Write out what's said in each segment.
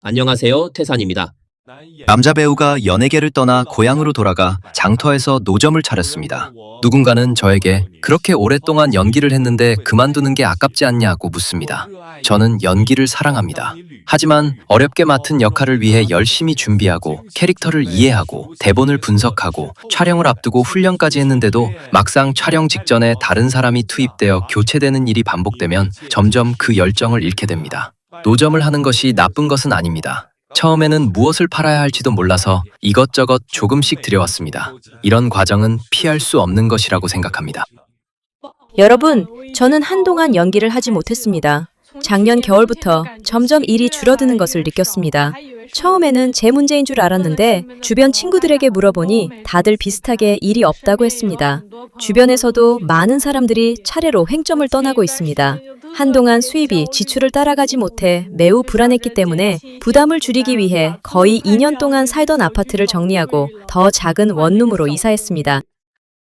안녕하세요, 태산입니다. 남자 배우가 연예계를 떠나 고향으로 돌아가 장터에서 노점을 차렸습니다. 누군가는 저에게 그렇게 오랫동안 연기를 했는데 그만두는 게 아깝지 않냐고 묻습니다. 저는 연기를 사랑합니다. 하지만 어렵게 맡은 역할을 위해 열심히 준비하고 캐릭터를 이해하고 대본을 분석하고 촬영을 앞두고 훈련까지 했는데도 막상 촬영 직전에 다른 사람이 투입되어 교체되는 일이 반복되면 점점 그 열정을 잃게 됩니다. 노점을 하는 것이 나쁜 것은 아닙니다. 처음에는 무엇을 팔아야 할지도 몰라서 이것저것 조금씩 들여왔습니다. 이런 과정은 피할 수 없는 것이라고 생각합니다. 여러분, 저는 한동안 연기를 하지 못했습니다. 작년 겨울부터 점점 일이 줄어드는 것을 느꼈습니다. 처음에는 제 문제인 줄 알았는데 주변 친구들에게 물어보니 다들 비슷하게 일이 없다고 했습니다. 주변에서도 많은 사람들이 차례로 횡점을 떠나고 있습니다. 한동안 수입이 지출을 따라가지 못해 매우 불안했기 때문에 부담을 줄이기 위해 거의 2년 동안 살던 아파트를 정리하고 더 작은 원룸으로 이사했습니다.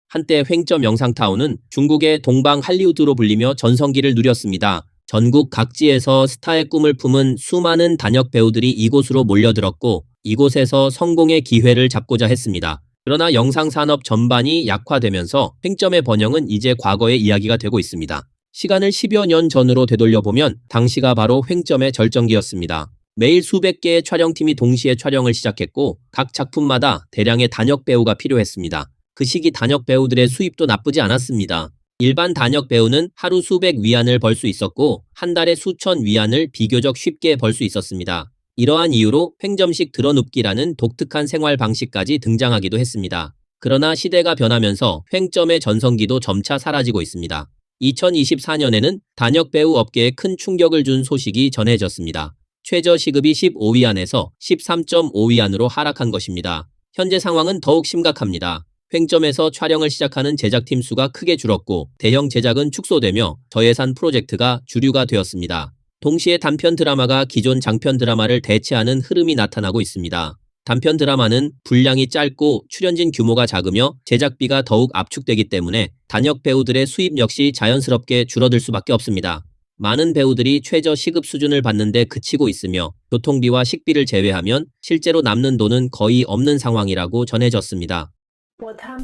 한때 횡점 영상타운은 중국의 동방 할리우드로 불리며 전성기를 누렸습니다. 전국 각지에서 스타의 꿈을 품은 수많은 단역 배우들이 이곳으로 몰려들었고 이곳에서 성공의 기회를 잡고자 했습니다. 그러나 영상산업 전반이 약화되면서 횡점의 번영은 이제 과거의 이야기가 되고 있습니다. 시간을 10여 년 전으로 되돌려보면 당시가 바로 횡점의 절정기였습니다. 매일 수백 개의 촬영팀이 동시에 촬영을 시작했고 각 작품마다 대량의 단역 배우가 필요했습니다. 그 시기 단역 배우들의 수입도 나쁘지 않았습니다. 일반 단역 배우는 하루 수백 위안을 벌 수 있었고 한 달에 수천 위안을 비교적 쉽게 벌 수 있었습니다. 이러한 이유로 횡점식 드러눕기라는 독특한 생활 방식까지 등장하기도 했습니다. 그러나 시대가 변하면서 횡점의 전성기도 점차 사라지고 있습니다. 2024년에는 단역 배우 업계에 큰 충격을 준 소식이 전해졌습니다. 최저 시급이 15위안에서 13.5위안으로 하락한 것입니다. 현재 상황은 더욱 심각합니다. 횡점에서 촬영을 시작하는 제작팀 수가 크게 줄었고 대형 제작은 축소되며 저예산 프로젝트가 주류가 되었습니다. 동시에 단편 드라마가 기존 장편 드라마를 대체하는 흐름이 나타나고 있습니다. 단편 드라마는 분량이 짧고 출연진 규모가 작으며 제작비가 더욱 압축되기 때문에 단역 배우들의 수입 역시 자연스럽게 줄어들 수밖에 없습니다. 많은 배우들이 최저 시급 수준을 받는데 그치고 있으며 교통비와 식비를 제외하면 실제로 남는 돈은 거의 없는 상황이라고 전해졌습니다.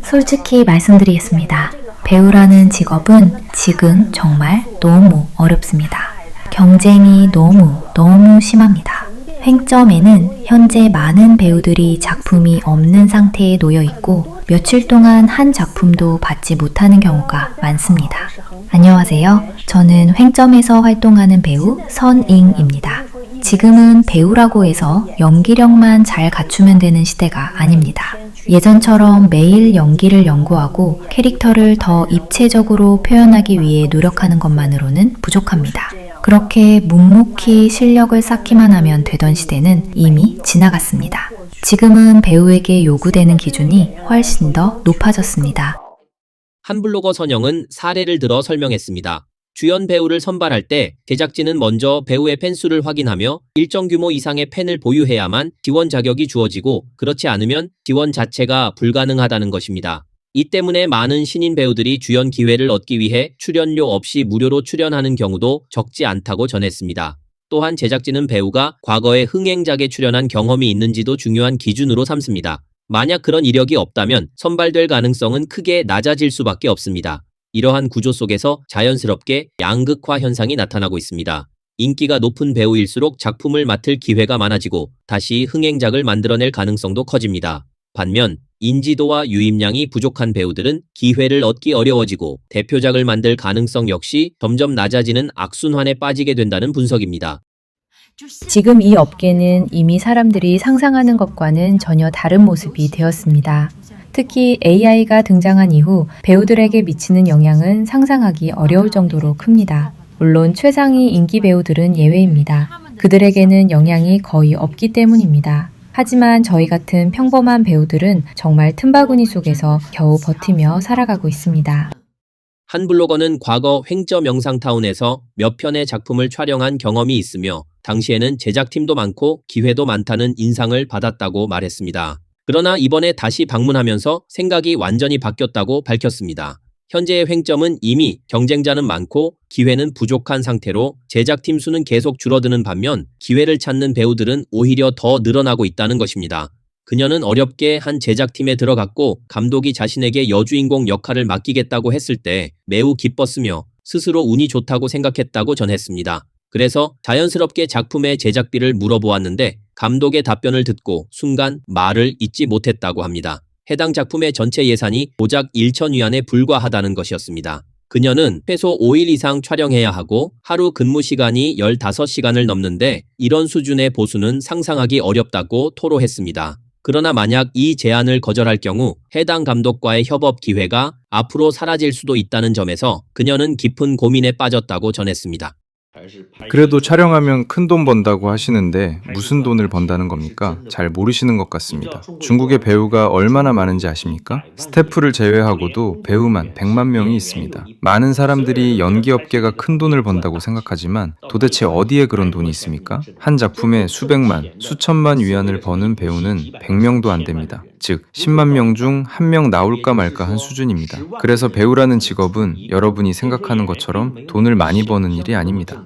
솔직히 말씀드리겠습니다. 배우라는 직업은 지금 정말 너무 어렵습니다. 경쟁이 너무 심합니다. 횡점에는 현재 많은 배우들이 작품이 없는 상태에 놓여 있고 며칠 동안 한 작품도 받지 못하는 경우가 많습니다. 안녕하세요. 저는 횡점에서 활동하는 배우 선잉입니다. 지금은 배우라고 해서 연기력만 잘 갖추면 되는 시대가 아닙니다. 예전처럼 매일 연기를 연구하고 캐릭터를 더 입체적으로 표현하기 위해 노력하는 것만으로는 부족합니다. 그렇게 묵묵히 실력을 쌓기만 하면 되던 시대는 이미 지나갔습니다. 지금은 배우에게 요구되는 기준이 훨씬 더 높아졌습니다. 한 블로거 선영은 사례를 들어 설명했습니다. 주연 배우를 선발할 때 제작진은 먼저 배우의 팬수를 확인하며 일정 규모 이상의 팬을 보유해야만 지원 자격이 주어지고 그렇지 않으면 지원 자체가 불가능하다는 것입니다. 이 때문에 많은 신인 배우들이 주연 기회를 얻기 위해 출연료 없이 무료로 출연하는 경우도 적지 않다고 전했습니다. 또한 제작진은 배우가 과거에 흥행작에 출연한 경험이 있는지도 중요한 기준으로 삼습니다. 만약 그런 이력이 없다면 선발될 가능성은 크게 낮아질 수밖에 없습니다. 이러한 구조 속에서 자연스럽게 양극화 현상이 나타나고 있습니다. 인기가 높은 배우일수록 작품을 맡을 기회가 많아지고 다시 흥행작을 만들어낼 가능성도 커집니다. 반면 인지도와 유입량이 부족한 배우들은 기회를 얻기 어려워지고 대표작을 만들 가능성 역시 점점 낮아지는 악순환에 빠지게 된다는 분석입니다. 지금 이 업계는 이미 사람들이 상상하는 것과는 전혀 다른 모습이 되었습니다. 특히 AI가 등장한 이후 배우들에게 미치는 영향은 상상하기 어려울 정도로 큽니다. 물론 최상위 인기 배우들은 예외입니다. 그들에게는 영향이 거의 없기 때문입니다. 하지만 저희 같은 평범한 배우들은 정말 틈바구니 속에서 겨우 버티며 살아가고 있습니다. 한 블로거는 과거 횡점 영상타운에서 몇 편의 작품을 촬영한 경험이 있으며 당시에는 제작팀도 많고 기회도 많다는 인상을 받았다고 말했습니다. 그러나 이번에 다시 방문하면서 생각이 완전히 바뀌었다고 밝혔습니다. 현재의 횡점은 이미 경쟁자는 많고 기회는 부족한 상태로 제작팀 수는 계속 줄어드는 반면 기회를 찾는 배우들은 오히려 더 늘어나고 있다는 것입니다. 그녀는 어렵게 한 제작팀에 들어갔고 감독이 자신에게 여주인공 역할을 맡기겠다고 했을 때 매우 기뻤으며 스스로 운이 좋다고 생각했다고 전했습니다. 그래서 자연스럽게 작품의 제작비를 물어보았는데 감독의 답변을 듣고 순간 말을 잇지 못했다고 합니다. 해당 작품의 전체 예산이 고작 1,000위안에 불과하다는 것이었습니다. 그녀는 최소 5일 이상 촬영해야 하고 하루 근무 시간이 15시간을 넘는데 이런 수준의 보수는 상상하기 어렵다고 토로했습니다. 그러나 만약 이 제안을 거절할 경우 해당 감독과의 협업 기회가 앞으로 사라질 수도 있다는 점에서 그녀는 깊은 고민에 빠졌다고 전했습니다. 그래도 촬영하면 큰 돈 번다고 하시는데 무슨 돈을 번다는 겁니까? 잘 모르시는 것 같습니다. 중국의 배우가 얼마나 많은지 아십니까? 스태프를 제외하고도 배우만 100만 명이 있습니다. 많은 사람들이 연기업계가 큰 돈을 번다고 생각하지만 도대체 어디에 그런 돈이 있습니까? 한 작품에 수백만, 수천만 위안을 버는 배우는 100명도 안 됩니다. 즉 10만 명 중 1명 나올까 말까 한 수준입니다. 그래서 배우라는 직업은 여러분이 생각하는 것처럼 돈을 많이 버는 일이 아닙니다.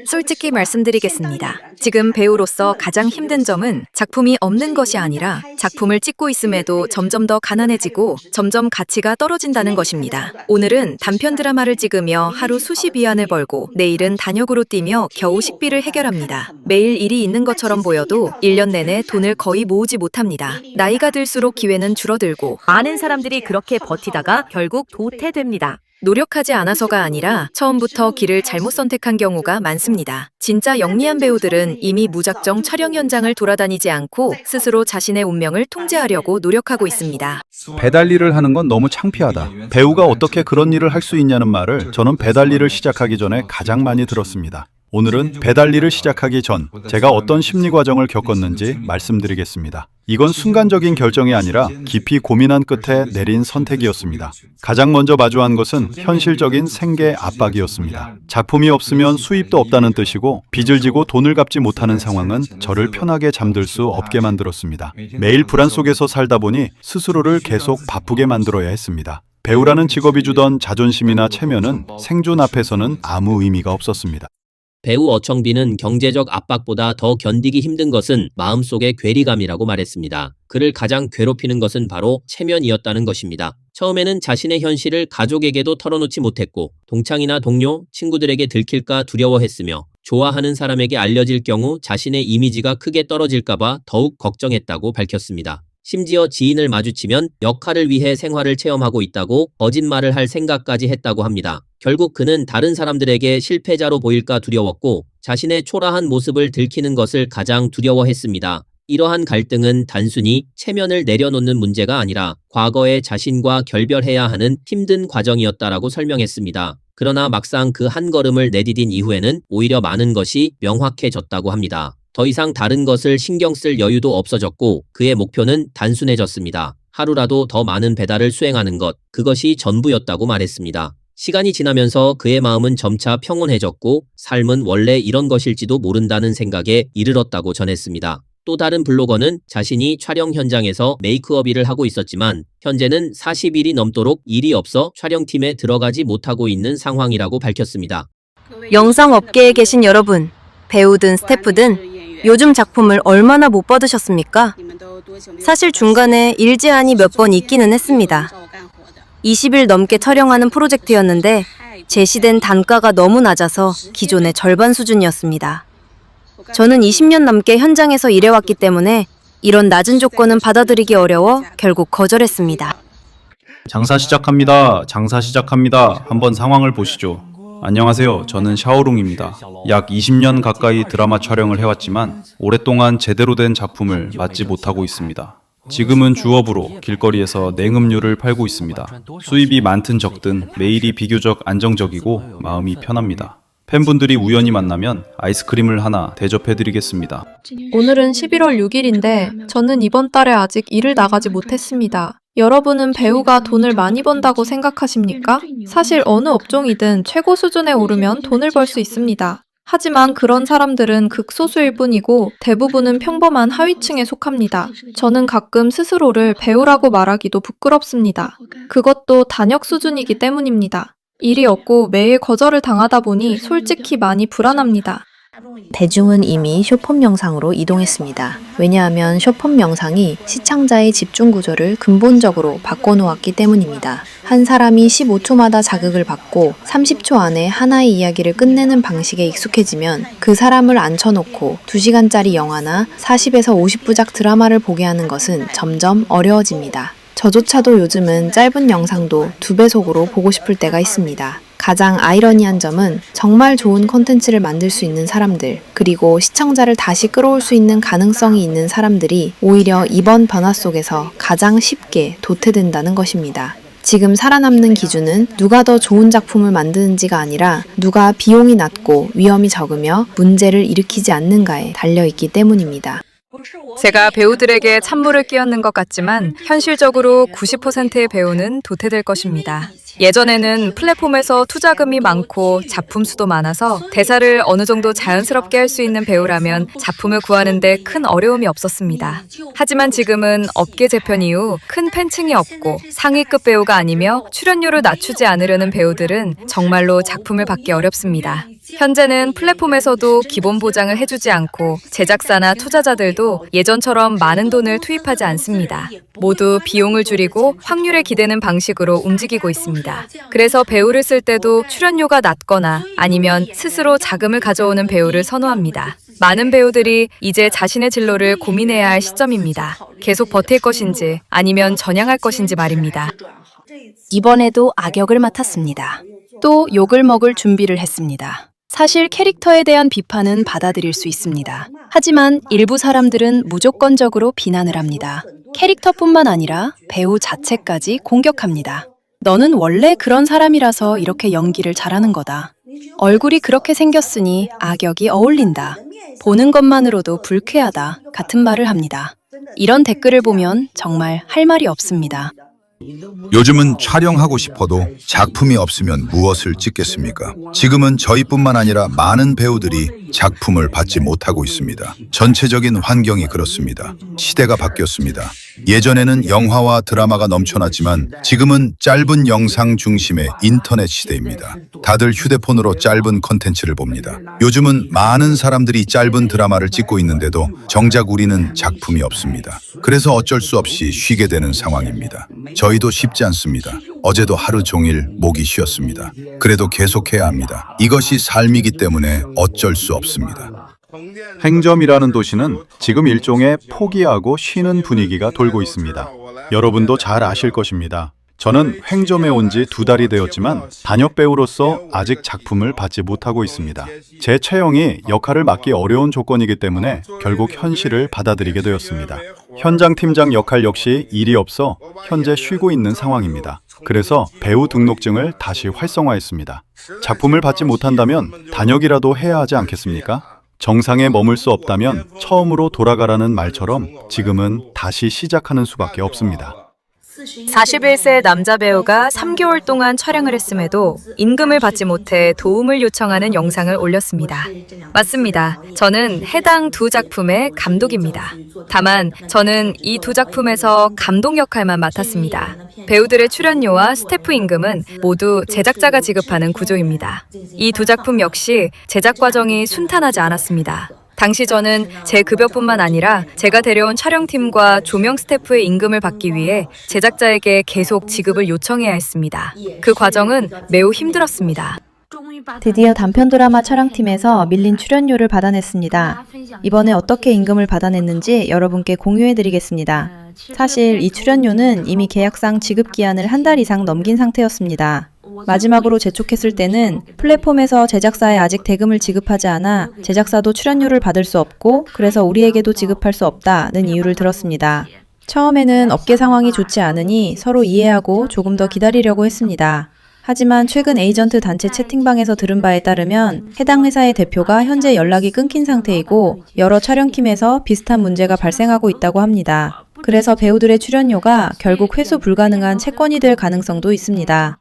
솔직히 말씀드리겠습니다. 지금 배우로서 가장 힘든 점은 작품이 없는 것이 아니라 작품을 찍고 있음에도 점점 더 가난해지고 점점 가치가 떨어진다는 것입니다. 오늘은 단편 드라마를 찍으며 하루 수십 위안을 벌고 내일은 단역으로 뛰며 겨우 식비를 해결합니다. 매일 일이 있는 것처럼 보여도 1년 내내 돈을 거의 모으지 못합니다. 나이가 들수록 기회는 줄어들고 많은 사람들이 그렇게 버티다가 결국 도태됩니다. 노력하지 않아서가 아니라 처음부터 길을 잘못 선택한 경우가 많습니다. 진짜 영리한 배우들은 이미 무작정 촬영 현장을 돌아다니지 않고 스스로 자신의 운명을 통제하려고 노력하고 있습니다. 배달 일을 하는 건 너무 창피하다. 배우가 어떻게 그런 일을 할 수 있냐는 말을 저는 배달 일을 시작하기 전에 가장 많이 들었습니다. 오늘은 배달 일을 시작하기 전 제가 어떤 심리 과정을 겪었는지 말씀드리겠습니다. 이건 순간적인 결정이 아니라 깊이 고민한 끝에 내린 선택이었습니다. 가장 먼저 마주한 것은 현실적인 생계 압박이었습니다. 작품이 없으면 수입도 없다는 뜻이고 빚을 지고 돈을 갚지 못하는 상황은 저를 편하게 잠들 수 없게 만들었습니다. 매일 불안 속에서 살다 보니 스스로를 계속 바쁘게 만들어야 했습니다. 배우라는 직업이 주던 자존심이나 체면은 생존 앞에서는 아무 의미가 없었습니다. 배우 어청빈은 경제적 압박보다 더 견디기 힘든 것은 마음속의 괴리감이라고 말했습니다. 그를 가장 괴롭히는 것은 바로 체면이었다는 것입니다. 처음에는 자신의 현실을 가족에게도 털어놓지 못했고 동창이나 동료, 친구들에게 들킬까 두려워했으며 좋아하는 사람에게 알려질 경우 자신의 이미지가 크게 떨어질까봐 더욱 걱정했다고 밝혔습니다. 심지어 지인을 마주치면 역할을 위해 생활을 체험하고 있다고 거짓말을 할 생각까지 했다고 합니다. 결국 그는 다른 사람들에게 실패자로 보일까 두려웠고 자신의 초라한 모습을 들키는 것을 가장 두려워했습니다. 이러한 갈등은 단순히 체면을 내려놓는 문제가 아니라 과거의 자신과 결별해야 하는 힘든 과정이었다라고 설명했습니다. 그러나 막상 그 한 걸음을 내디딘 이후에는 오히려 많은 것이 명확해졌다고 합니다. 더 이상 다른 것을 신경 쓸 여유도 없어졌고 그의 목표는 단순해졌습니다. 하루라도 더 많은 배달을 수행하는 것, 그것이 전부였다고 말했습니다. 시간이 지나면서 그의 마음은 점차 평온해졌고 삶은 원래 이런 것일지도 모른다는 생각에 이르렀다고 전했습니다. 또 다른 블로거는 자신이 촬영 현장에서 메이크업 일을 하고 있었지만 현재는 40일이 넘도록 일이 없어 촬영팀에 들어가지 못하고 있는 상황이라고 밝혔습니다. 영상업계에 계신 여러분, 배우든 스태프든 요즘 작품을 얼마나 못 받으셨습니까? 사실 중간에 일 제한이 몇 번 있기는 했습니다. 20일 넘게 촬영하는 프로젝트였는데 제시된 단가가 너무 낮아서 기존의 절반 수준이었습니다. 저는 20년 넘게 현장에서 일해왔기 때문에 이런 낮은 조건은 받아들이기 어려워 결국 거절했습니다. 장사 시작합니다. 장사 시작합니다. 한번 상황을 보시죠. 안녕하세요. 저는 샤오롱입니다. 약 20년 가까이 드라마 촬영을 해왔지만 오랫동안 제대로 된 작품을 맡지 못하고 있습니다. 지금은 주업으로 길거리에서 냉음료를 팔고 있습니다. 수입이 많든 적든 매일이 비교적 안정적이고 마음이 편합니다. 팬분들이 우연히 만나면 아이스크림을 하나 대접해드리겠습니다. 오늘은 11월 6일인데 저는 이번 달에 아직 일을 나가지 못했습니다. 여러분은 배우가 돈을 많이 번다고 생각하십니까? 사실 어느 업종이든 최고 수준에 오르면 돈을 벌 수 있습니다. 하지만 그런 사람들은 극소수일 뿐이고 대부분은 평범한 하위층에 속합니다. 저는 가끔 스스로를 배우라고 말하기도 부끄럽습니다. 그것도 단역 수준이기 때문입니다. 일이 없고 매일 거절을 당하다 보니 솔직히 많이 불안합니다. 대중은 이미 숏폼 영상으로 이동했습니다. 왜냐하면 숏폼 영상이 시청자의 집중 구조를 근본적으로 바꿔놓았기 때문입니다. 한 사람이 15초마다 자극을 받고 30초 안에 하나의 이야기를 끝내는 방식에 익숙해지면 그 사람을 앉혀놓고 2시간짜리 영화나 40에서 50부작 드라마를 보게 하는 것은 점점 어려워집니다. 저조차도 요즘은 짧은 영상도 2배속으로 보고 싶을 때가 있습니다. 가장 아이러니한 점은 정말 좋은 콘텐츠를 만들 수 있는 사람들, 그리고 시청자를 다시 끌어올 수 있는 가능성이 있는 사람들이 오히려 이번 변화 속에서 가장 쉽게 도태된다는 것입니다. 지금 살아남는 기준은 누가 더 좋은 작품을 만드는지가 아니라 누가 비용이 낮고 위험이 적으며 문제를 일으키지 않는가에 달려있기 때문입니다. 제가 배우들에게 찬물을 끼얹는 것 같지만 현실적으로 90%의 배우는 도태될 것입니다. 예전에는 플랫폼에서 투자금이 많고 작품 수도 많아서 대사를 어느 정도 자연스럽게 할 수 있는 배우라면 작품을 구하는데 큰 어려움이 없었습니다. 하지만 지금은 업계 재편 이후 큰 팬층이 없고 상위급 배우가 아니며 출연료를 낮추지 않으려는 배우들은 정말로 작품을 받기 어렵습니다. 현재는 플랫폼에서도 기본 보장을 해주지 않고 제작사나 투자자들도 예전처럼 많은 돈을 투입하지 않습니다. 모두 비용을 줄이고 확률에 기대는 방식으로 움직이고 있습니다. 그래서 배우를 쓸 때도 출연료가 낮거나 아니면 스스로 자금을 가져오는 배우를 선호합니다. 많은 배우들이 이제 자신의 진로를 고민해야 할 시점입니다. 계속 버틸 것인지 아니면 전향할 것인지 말입니다. 이번에도 악역을 맡았습니다. 또 욕을 먹을 준비를 했습니다. 사실 캐릭터에 대한 비판은 받아들일 수 있습니다. 하지만 일부 사람들은 무조건적으로 비난을 합니다. 캐릭터뿐만 아니라 배우 자체까지 공격합니다. 너는 원래 그런 사람이라서 이렇게 연기를 잘하는 거다. 얼굴이 그렇게 생겼으니 악역이 어울린다. 보는 것만으로도 불쾌하다. 같은 말을 합니다. 이런 댓글을 보면 정말 할 말이 없습니다. 요즘은 촬영하고 싶어도 작품이 없으면 무엇을 찍겠습니까? 지금은 저희뿐만 아니라 많은 배우들이 작품을 받지 못하고 있습니다. 전체적인 환경이 그렇습니다. 시대가 바뀌었습니다. 예전에는 영화와 드라마가 넘쳐났지만 지금은 짧은 영상 중심의 인터넷 시대입니다. 다들 휴대폰으로 짧은 콘텐츠를 봅니다. 요즘은 많은 사람들이 짧은 드라마를 찍고 있는데도 정작 우리는 작품이 없습니다. 그래서 어쩔 수 없이 쉬게 되는 상황입니다. 저희도 쉽지 않습니다. 어제도 하루 종일 목이 쉬었습니다. 그래도 계속해야 합니다. 이것이 삶이기 때문에 어쩔 수 없습니다. 행점이라는 도시는 지금 일종의 포기하고 쉬는 분위기가 돌고 있습니다. 여러분도 잘 아실 것입니다. 저는 횡점에 온 지 2달이 되었지만 단역 배우로서 아직 작품을 받지 못하고 있습니다. 제 체형이 역할을 맡기 어려운 조건이기 때문에 결국 현실을 받아들이게 되었습니다. 현장 팀장 역할 역시 일이 없어 현재 쉬고 있는 상황입니다. 그래서 배우 등록증을 다시 활성화했습니다. 작품을 받지 못한다면 단역이라도 해야 하지 않겠습니까? 정상에 머물 수 없다면 처음으로 돌아가라는 말처럼 지금은 다시 시작하는 수밖에 없습니다. 41세 남자 배우가 3개월 동안 촬영을 했음에도 임금을 받지 못해 도움을 요청하는 영상을 올렸습니다. 맞습니다. 저는 해당 2작품의 감독입니다. 다만 저는 이 2작품에서 감독 역할만 맡았습니다. 배우들의 출연료와 스태프 임금은 모두 제작자가 지급하는 구조입니다. 이 2작품 역시 제작 과정이 순탄하지 않았습니다. 당시 저는 제 급여뿐만 아니라 제가 데려온 촬영팀과 조명 스태프의 임금을 받기 위해 제작자에게 계속 지급을 요청해야 했습니다. 그 과정은 매우 힘들었습니다. 드디어 단편 드라마 촬영팀에서 밀린 출연료를 받아냈습니다. 이번에 어떻게 임금을 받아냈는지 여러분께 공유해드리겠습니다. 사실 이 출연료는 이미 계약상 지급 기한을 1달 이상 넘긴 상태였습니다. 마지막으로 재촉했을 때는 플랫폼에서 제작사에 아직 대금을 지급하지 않아 제작사도 출연료를 받을 수 없고 그래서 우리에게도 지급할 수 없다는 이유를 들었습니다. 처음에는 업계 상황이 좋지 않으니 서로 이해하고 조금 더 기다리려고 했습니다. 하지만 최근 에이전트 단체 채팅방에서 들은 바에 따르면 해당 회사의 대표가 현재 연락이 끊긴 상태이고 여러 촬영팀에서 비슷한 문제가 발생하고 있다고 합니다. 그래서 배우들의 출연료가 결국 회수 불가능한 채권이 될 가능성도 있습니다.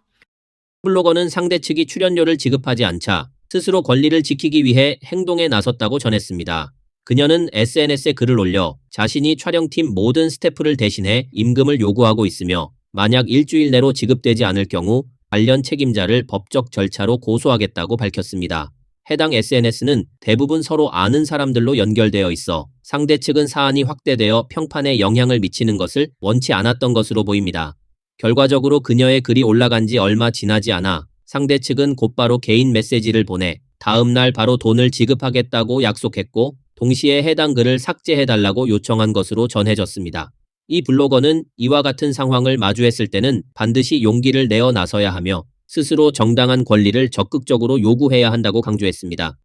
블로거는 상대 측이 출연료를 지급하지 않자 스스로 권리를 지키기 위해 행동에 나섰다고 전했습니다. 그녀는 SNS에 글을 올려 자신이 촬영팀 모든 스태프를 대신해 임금을 요구하고 있으며 만약 일주일 내로 지급되지 않을 경우 관련 책임자를 법적 절차로 고소하겠다고 밝혔습니다. 해당 SNS는 대부분 서로 아는 사람들로 연결되어 있어 상대 측은 사안이 확대되어 평판에 영향을 미치는 것을 원치 않았던 것으로 보입니다. 결과적으로 그녀의 글이 올라간 지 얼마 지나지 않아 상대 측은 곧바로 개인 메시지를 보내 다음 날 바로 돈을 지급하겠다고 약속했고 동시에 해당 글을 삭제해달라고 요청한 것으로 전해졌습니다. 이 블로거는 이와 같은 상황을 마주했을 때는 반드시 용기를 내어 나서야 하며 스스로 정당한 권리를 적극적으로 요구해야 한다고 강조했습니다.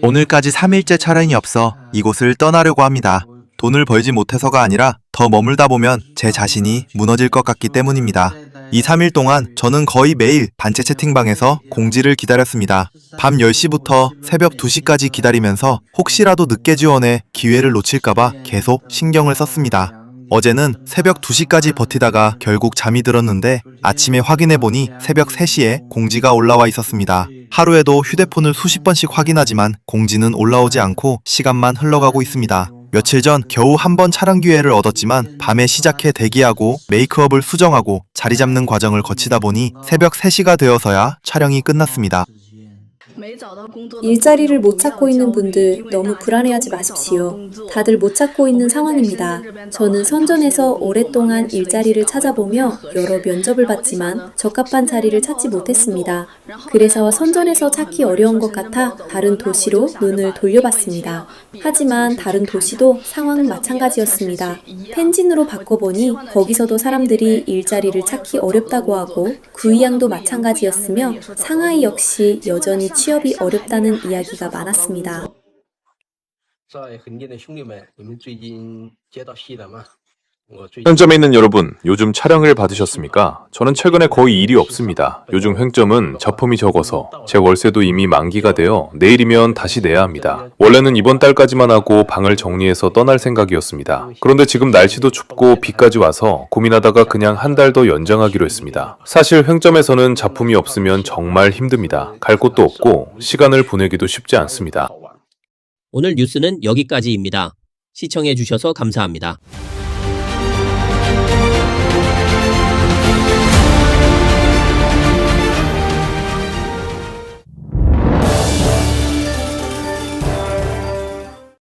오늘까지 3일째 차량이 없어 이곳을 떠나려고 합니다. 돈을 벌지 못해서가 아니라 더 머물다 보면 제 자신이 무너질 것 같기 때문입니다. 이 3일 동안 저는 거의 매일 단체 채팅방에서 공지를 기다렸습니다. 밤 10시부터 새벽 2시까지 기다리면서 혹시라도 늦게 지원해 기회를 놓칠까봐 계속 신경을 썼습니다. 어제는 새벽 2시까지 버티다가 결국 잠이 들었는데 아침에 확인해보니 새벽 3시에 공지가 올라와 있었습니다. 하루에도 휴대폰을 수십 번씩 확인하지만 공지는 올라오지 않고 시간만 흘러가고 있습니다. 며칠 전 겨우 한 번 촬영 기회를 얻었지만 밤에 시작해 대기하고 메이크업을 수정하고 자리 잡는 과정을 거치다 보니 새벽 3시가 되어서야 촬영이 끝났습니다. 일자리를 못 찾고 있는 분들 너무 불안해하지 마십시오. 다들 못 찾고 있는 상황입니다. 저는 선전에서 오랫동안 일자리를 찾아보며 여러 면접을 봤지만 적합한 자리를 찾지 못했습니다. 그래서 선전에서 찾기 어려운 것 같아 다른 도시로 눈을 돌려봤습니다. 하지만 다른 도시도 상황은 마찬가지였습니다. 텐진으로 바꿔보니 거기서도 사람들이 일자리를 찾기 어렵다고 하고 구이양도 마찬가지였으며 상하이 역시 여전히 취업이 어렵다는 이야기가 많았습니다. 횡점에 있는 여러분, 요즘 촬영을 받으셨습니까? 저는 최근에 거의 일이 없습니다. 요즘 횡점은 작품이 적어서 제 월세도 이미 만기가 되어 내일이면 다시 내야 합니다. 원래는 이번 달까지만 하고 방을 정리해서 떠날 생각이었습니다. 그런데 지금 날씨도 춥고 비까지 와서 고민하다가 그냥 한 달 더 연장하기로 했습니다. 사실 횡점에서는 작품이 없으면 정말 힘듭니다. 갈 곳도 없고 시간을 보내기도 쉽지 않습니다. 오늘 뉴스는 여기까지입니다. 시청해주셔서 감사합니다.